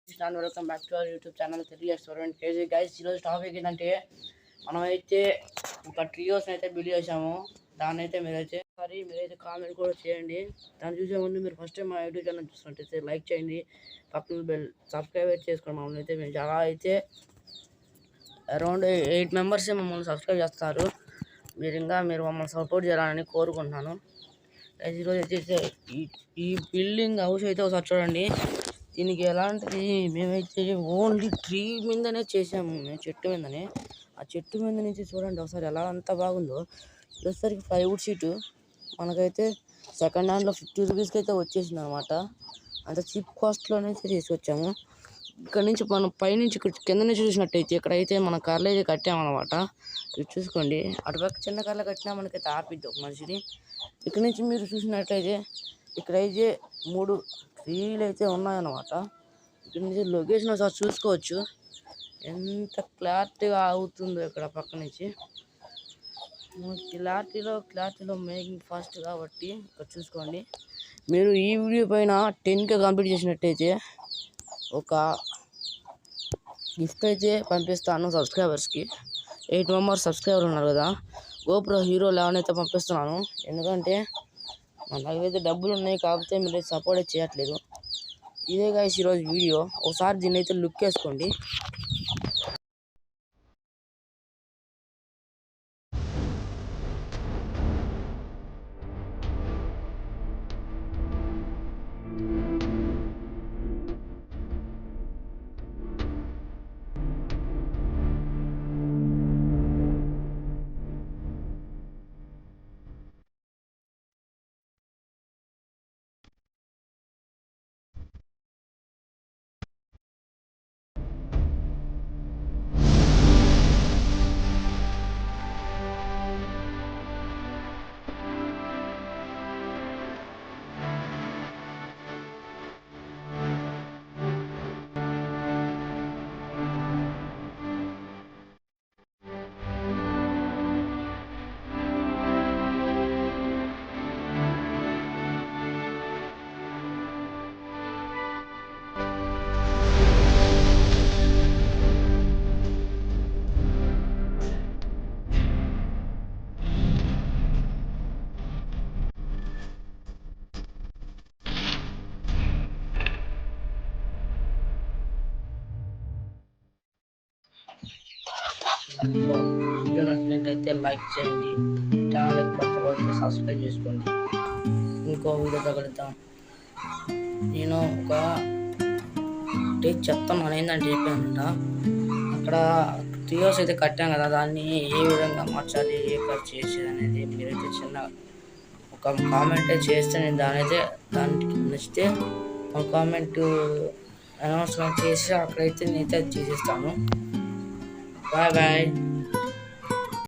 Welcome back to our YouTube channel Telugu restaurant KG guys. ఈరోజు topic ఏంటంటే మనమైతే ఒక ట్రియోస్ అయితే బిల్డ్ చేసాము. దాన్ని అయితే మీరైతే కామెంట్ కూడా చేయండి. దాన్ని చూసే ముందు మీరు ఫస్ట్ టైం మా యూట్యూబ్ ఛానల్ చూసినట్టయితే లైక్ చేయండి, పక్కన బెల్ సబ్స్క్రైబ్ అయితే చేసుకోండి. మమ్మల్ని అయితే మేము చాలా అయితే అరౌండ్ 8 మెంబర్సే మమ్మల్ని సబ్స్క్రైబ్ చేస్తారు. మీరు మమ్మల్ని సపోర్ట్ చేయాలని కోరుకుంటున్నాను. ఈరోజు అయితే ఈ బిల్డింగ్ హౌస్ అయితే ఒకసారి చూడండి. దీనికి ఎలాంటిది మేమైతే ఓన్లీ ట్రీ మీదనే చేసాము, మేము చెట్టు మీదనే. ఆ చెట్టు మీద నుంచి చూడండి ఒకసారి ఎలా అంత బాగుందో. వచ్చేసరికి ప్లైవుడ్ షీటు మనకైతే సెకండ్ హ్యాండ్లో 50 రూపీస్కి అయితే వచ్చేసింది అనమాట. అంత చీప్ కాస్ట్లోనే తీసుకొచ్చాము. ఇక్కడ నుంచి మనం పైనుంచి కింద నుంచి చూసినట్టయితే ఇక్కడైతే మన కార్లు అయితే కట్టామన్నమాట. ఇది చూసుకోండి, అటుపక్క చిన్న కార్లు కట్టినా మనకైతే ఆపిద్ది ఒక మనిషిని. ఇక్కడ నుంచి మీరు చూసినట్టయితే ఇక్కడైతే 3 ట్రీలు అయితే ఉన్నాయన్నమాట. ఇక్కడ నుంచి లొకేషన్ ఒకసారి చూసుకోవచ్చు, ఎంత క్లారిటీగా అవుతుందో ఇక్కడ పక్క నుంచి. క్లారిటీలో మేకింగ్ ఫాస్ట్ కాబట్టి ఇక్కడ చూసుకోండి. మీరు ఈ వీడియో పైన 10K కంప్లీట్ చేసినట్టయితే ఒక గిఫ్ట్ అయితే పంపిస్తాను సబ్స్క్రైబర్స్కి. 8 మెంబర్స్ సబ్స్క్రైబర్ ఉన్నారు కదా, GoPro Hero 11 అయితే పంపిస్తున్నాను. ఎందుకంటే మన దగ్గర అయితే డబ్బులు ఉన్నాయి, కాకపోతే మీరు సపోర్ట్ చేయట్లేదు. ఇదే గైస్ ఈరోజు వీడియో. ఒకసారి దీన్ని అయితే లుక్ వేసుకోండి. వీడియో నచ్చినట్లయితే లైక్ చేయండి, ఛానల్ కొత్తగా సబ్స్క్రైబ్ చేసుకోండి. ఇంకో వీడియోతో కలుద్దాం. నేను ఒక చెప్తాను ఏంటంటే చెప్పానంట, అక్కడ థియోస్ అయితే కట్టాం కదా, దాన్ని ఏ విధంగా మార్చాలి, ఏ ఖర్చు చేసేది అనేది మీరైతే చిన్న ఒక కామెంట్ చేస్తే నేను దానికి నచ్చితే ఒక కామెంట్ అనౌన్స్మెంట్ చేసి అక్కడైతే నేనైతే చేసేస్తాను. Bye bye.